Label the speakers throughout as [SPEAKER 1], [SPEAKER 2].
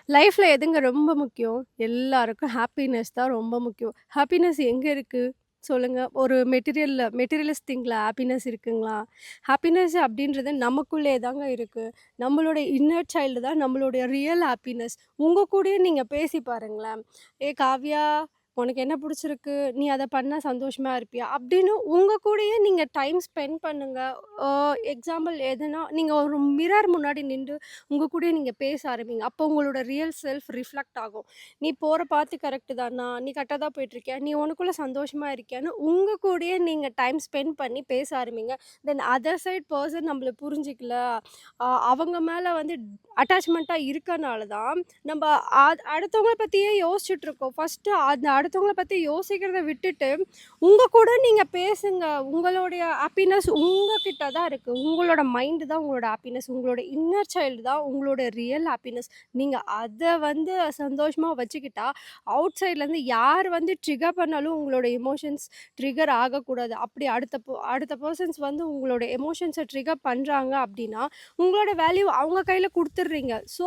[SPEAKER 1] லைஃப்ல எதுங்க ரொம்ப முக்கியம்? எல்லாருக்கும் ஹாப்பினஸ் தான் ரொம்ப முக்கியம். ஹாப்பினஸ் எங்க இருக்கு? சொல்லுங்க. ஒரு மெட்டீரியலிஸ்ட் திங்க்ல ஹாப்பினஸ் இருக்குங்களா? ஹாப்பினஸ் அப்படின்றது நமக்குள்ளே தாங்க இருக்கு. நம்மளோட இன்னர் சைல்டு தான் நம்மளுடைய ரியல் ஹாப்பினஸ். உங்க கூடயே நீங்க பேசி பாருங்களேன். "ஏய் காவ்யா, உனக்கு என்ன புடிச்சிருக்கு? நீ அத பண்ணா சந்தோஷமா இருப்பியா?" அப்படின்னு உங்க கூடயே நீங்க டைம் ஸ்பெண்ட் பண்ணுங்க. அ எக்ஸாம்பிள் எதுனா, நீங்க ஒரு மிரர் முன்னாடி நின்று உங்க கூடயே நீங்க பேச ஆரம்பிங்க. அப்போ உங்களோட ரியல் செல்ஃப் ரிஃப்ளெக்ட் ஆகும். "நீ போற பாத்து கரெக்ட்டு தானா? நீ கரெக்ட்டா தான் போயிட்டுருக்கியா? நீ உனக்குள்ள சந்தோஷமா இருக்கியான்னு?" உங்க கூடயே நீங்க டைம் ஸ்பெண்ட் பண்ணி பேச ஆரம்பிங்க. தென் அதர் சைட் பெர்சன் நம்மள புரிஞ்சுக்கல, அவங்க மேல வந்து அட்டாச்மெண்ட்டா இருக்கனால தான், நம்ப அடுத்தவங்கள பத்தியே யோசிச்சுட்ருக்கோம். ஃபர்ஸ்ட்டு அந்த அடுத்தவங்கள பத்தி யோசிக்கிறத விட்டுட்டு, உங்க கூட நீங்க பேசுங்க. உங்களுடைய ஹாப்பினஸ் உங்க கிட்ட தான் இருக்கு. உங்களோட மைண்ட் தான் உங்களோட ஹாப்பினஸ். உங்களோட இன்னர் சைல்டு தான் உங்களோட ரியல் ஹாப்பினஸ். நீங்க அத வந்து சந்தோஷமா வச்சுக்கிட்டா, அவுட் சைட்லேருந்து யார் வந்து ட்ரிகர் பண்ணாலும் உங்களோட எமோஷன்ஸ் ட்ரிகர் ஆகக்கூடாது. அப்படி அடுத்த பெர்சன்ஸ் வந்து உங்களோட எமோஷன்ஸ ட்ரிகர் பண்றாங்க அப்படின்னா, உங்களோட வேல்யூ அவங்க கையில குடுத்துடுறீங்க. ஸோ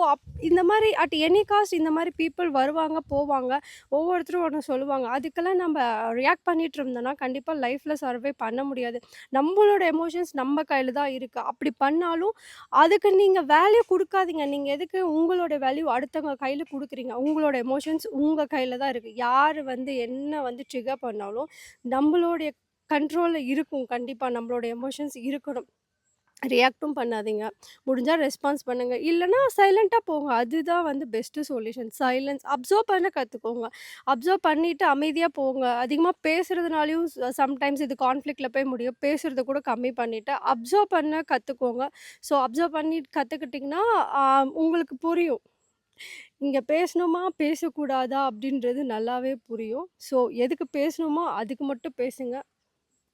[SPEAKER 1] இந்த மாரி அட் எனி காஸ்ட் இந்த மாரி பீப்பிள் வருவாங்க, போவாங்க. ஒவ்வொருத்தரும் ஒண்ணு சொல்லுவாங்க. அதுக்கெல்லாம் நம்ப ரியாக்ட் பண்ணிட்டு இருந்தோம்னா, கண்டிப்பா லைஃப்ல சர்வே பண்ண முடியாது. நம்பளோட எமோஷன்ஸ் நம்ம கையில தான் இருக்கு. அப்படி பண்ணாலும், அதுக்கு நீங்க வேல்யூ குடுக்காதீங்க. நீங்க எதுக்கு உங்களோட வேல்யூ அடுத்தவங்க கையில குடுக்குறீங்க? உங்களோட எமோஷன்ஸ் உங்க கையில தான் இருக்கு. யாரு வந்து என்ன வந்து ட்ரிகர் பண்ணாலும், நம்பளுடைய கண்ட்ரோல்ல இருக்கும். கண்டிப்பா நம்மளோட எமோஷன்ஸ் இருக்கணும். ரியாக்ட்டும் பண்ணாதீங்க. முடிஞ்சா ரெஸ்பான்ஸ் பண்ணுங்க. இல்லன்னா சைலன்ட்டா போங்க. அதுதான் வந்து பெஸ்ட்டு சொல்யூஷன். சைலன்ஸ் அப்சர்வ் பண்ண கத்துக்கோங்க. அப்சர்வ் பண்ணிட்டு அமைதியா போங்க. அதிகமா பேசுறதுனாலயும் சம்டைம்ஸ் இது கான்ஃப்ளிக்ட்ல போய் முடியும். பேசுறத கூட கம்மி பண்ணிட்டு, அப்சர்வ் பண்ண கத்துக்கோங்க. ஸோ அப்சர்வ் பண்ணி கத்துக்கிட்டீங்கன்னா, ஆ உங்களுக்கு புரியும். இங்க பேசணுமா, பேசக்கூடாதா அப்படின்றது நல்லாவே புரியும். ஸோ எதுக்கு பேசணுமோ அதுக்கு மட்டும் பேசுங்க.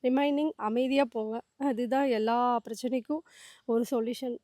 [SPEAKER 1] ரிமைனிங் அமைதியா போங்க. அதுதான் எல்லா பிரச்சனைக்கும் ஒரு சொல்யூஷன்.